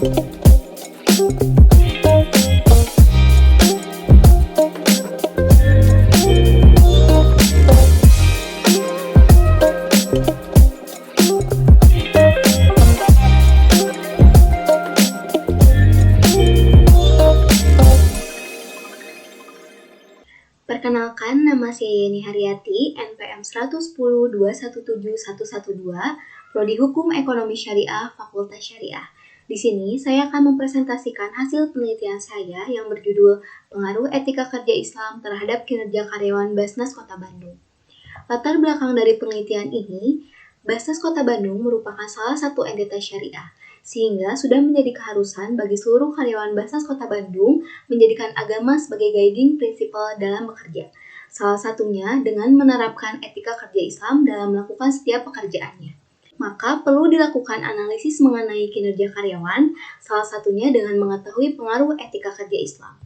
Perkenalkan, nama saya Yeni Haryati, NPM 110217112, Prodi Hukum Ekonomi Syariah, Fakultas Syariah. Di sini, saya akan mempresentasikan hasil penelitian saya yang berjudul Pengaruh Etika Kerja Islam Terhadap Kinerja Karyawan Basnas Kota Bandung. Latar belakang dari penelitian ini, Basnas Kota Bandung merupakan salah satu entitas syariah, sehingga sudah menjadi keharusan bagi seluruh karyawan Basnas Kota Bandung menjadikan agama sebagai guiding principle dalam bekerja. Salah satunya dengan menerapkan etika kerja Islam dalam melakukan setiap pekerjaannya. Maka perlu dilakukan analisis mengenai kinerja karyawan, salah satunya dengan mengetahui pengaruh etika kerja Islam.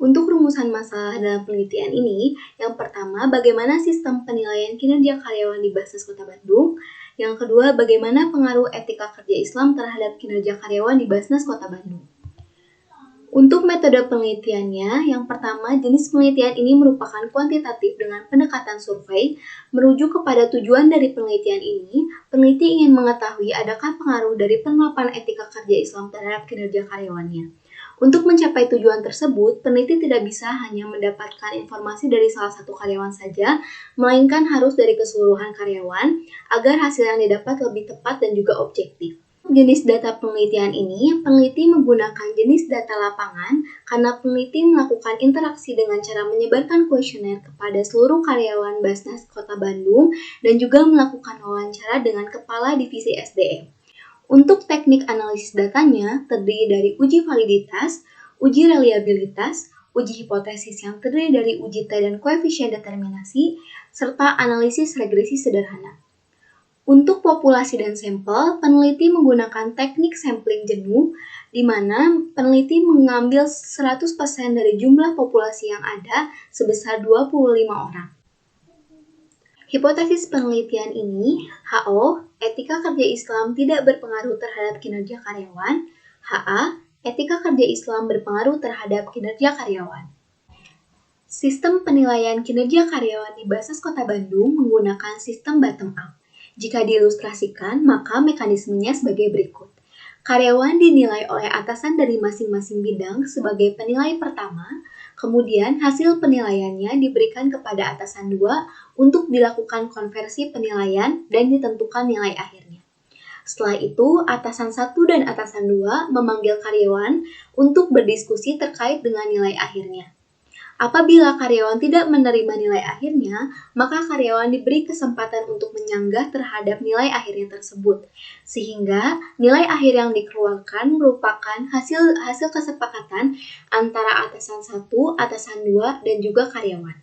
Untuk rumusan masalah dalam penelitian ini, yang pertama, bagaimana sistem penilaian kinerja karyawan di Basnas Kota Bandung. Yang kedua, bagaimana pengaruh etika kerja Islam terhadap kinerja karyawan di Basnas Kota Bandung. Untuk metode penelitiannya, yang pertama, jenis penelitian ini merupakan kuantitatif dengan pendekatan survei. Merujuk kepada tujuan dari penelitian ini, peneliti ingin mengetahui adakah pengaruh dari penerapan etika kerja Islam terhadap kinerja karyawannya. Untuk mencapai tujuan tersebut, peneliti tidak bisa hanya mendapatkan informasi dari salah satu karyawan saja, melainkan harus dari keseluruhan karyawan, agar hasil yang didapat lebih tepat dan juga objektif. Jenis data penelitian ini, peneliti menggunakan jenis data lapangan karena peneliti melakukan interaksi dengan cara menyebarkan kuesioner kepada seluruh karyawan Basnas Kota Bandung dan juga melakukan wawancara dengan Kepala Divisi SDM. Untuk teknik analisis datanya terdiri dari uji validitas, uji reliabilitas, uji hipotesis yang terdiri dari uji T dan koefisien determinasi, serta analisis regresi sederhana. Untuk populasi dan sampel, peneliti menggunakan teknik sampling jenuh, di mana peneliti mengambil 100% dari jumlah populasi yang ada sebesar 25 orang. Hipotesis penelitian ini, HO, etika kerja Islam tidak berpengaruh terhadap kinerja karyawan, HA, etika kerja Islam berpengaruh terhadap kinerja karyawan. Sistem penilaian kinerja karyawan di Basnas Kota Bandung menggunakan sistem bottom-up. Jika diilustrasikan, maka mekanismenya sebagai berikut. Karyawan dinilai oleh atasan dari masing-masing bidang sebagai penilai pertama, kemudian hasil penilaiannya diberikan kepada atasan 2 untuk dilakukan konversi penilaian dan ditentukan nilai akhirnya. Setelah itu, atasan 1 dan atasan 2 memanggil karyawan untuk berdiskusi terkait dengan nilai akhirnya. Apabila karyawan tidak menerima nilai akhirnya, maka karyawan diberi kesempatan untuk menyanggah terhadap nilai akhirnya tersebut, sehingga nilai akhir yang dikeluarkan merupakan hasil kesepakatan antara atasan 1, atasan 2, dan juga karyawan.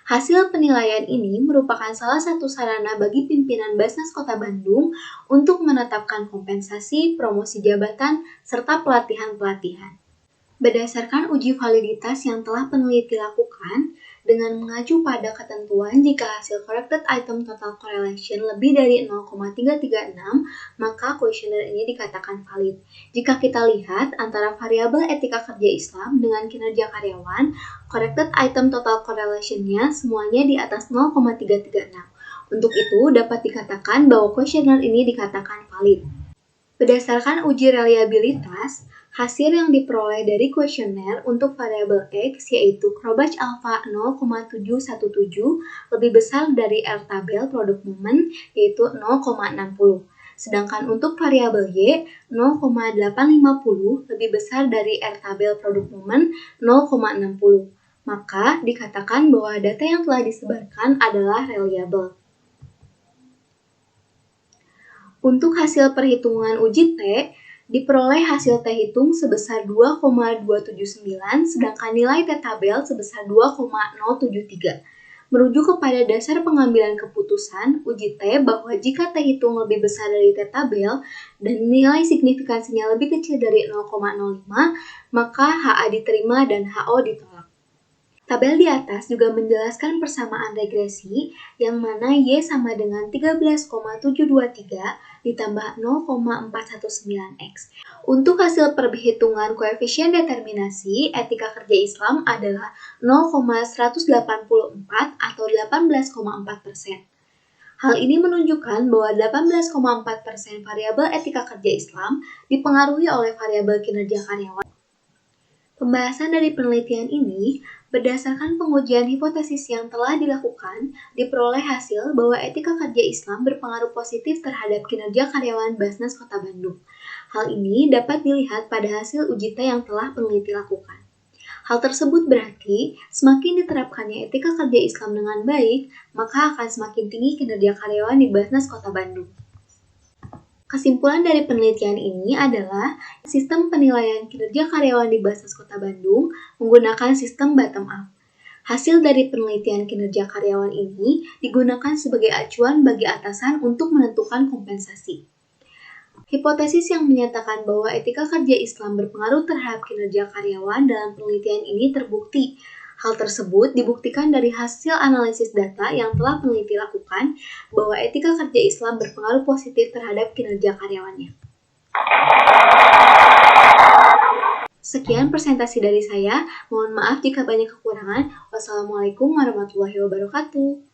Hasil penilaian ini merupakan salah satu sarana bagi pimpinan Basnas Kota Bandung untuk menetapkan kompensasi, promosi jabatan, serta pelatihan-pelatihan. Berdasarkan uji validitas yang telah peneliti lakukan, dengan mengacu pada ketentuan jika hasil corrected item total correlation lebih dari 0,336, maka kuesioner ini dikatakan valid. Jika kita lihat antara variabel etika kerja Islam dengan kinerja karyawan, corrected item total correlation-nya semuanya di atas 0,336. Untuk itu, dapat dikatakan bahwa kuesioner ini dikatakan valid. Berdasarkan uji reliabilitas, hasil yang diperoleh dari kuesioner untuk variabel X yaitu Krobach alpha 0,717 lebih besar dari R tabel produk momen yaitu 0,60. Sedangkan untuk variabel Y 0,850 lebih besar dari R tabel produk momen 0,60. Maka dikatakan bahwa data yang telah disebarkan adalah reliable. Untuk hasil perhitungan uji T, diperoleh hasil T hitung sebesar 2,279, sedangkan nilai T tabel sebesar 2,073. Merujuk kepada dasar pengambilan keputusan uji T bahwa jika T hitung lebih besar dari T tabel dan nilai signifikansinya lebih kecil dari 0,05, maka HA diterima dan HO ditolak. Tabel di atas juga menjelaskan persamaan regresi yang mana Y sama dengan 13,723 ditambah 0,419X. Untuk hasil perhitungan koefisien determinasi, etika kerja Islam adalah 0,184 atau 18,4%. Hal ini menunjukkan bahwa 18,4% variabel etika kerja Islam dipengaruhi oleh variabel kinerja karyawan. Pembahasan dari penelitian ini berdasarkan pengujian hipotesis yang telah dilakukan, diperoleh hasil bahwa etika kerja Islam berpengaruh positif terhadap kinerja karyawan Basnas Kota Bandung. Hal ini dapat dilihat pada hasil uji T yang telah peneliti lakukan. Hal tersebut berarti semakin diterapkannya etika kerja Islam dengan baik, maka akan semakin tinggi kinerja karyawan di Basnas Kota Bandung. Kesimpulan dari penelitian ini adalah sistem penilaian kinerja karyawan di Basnas Kota Bandung menggunakan sistem bottom-up. Hasil dari penelitian kinerja karyawan ini digunakan sebagai acuan bagi atasan untuk menentukan kompensasi. Hipotesis yang menyatakan bahwa etika kerja Islam berpengaruh terhadap kinerja karyawan dalam penelitian ini terbukti. Hal tersebut dibuktikan dari hasil analisis data yang telah peneliti lakukan bahwa etika kerja Islam berpengaruh positif terhadap kinerja karyawannya. Sekian presentasi dari saya. Mohon maaf jika banyak kekurangan. Wassalamualaikum warahmatullahi wabarakatuh.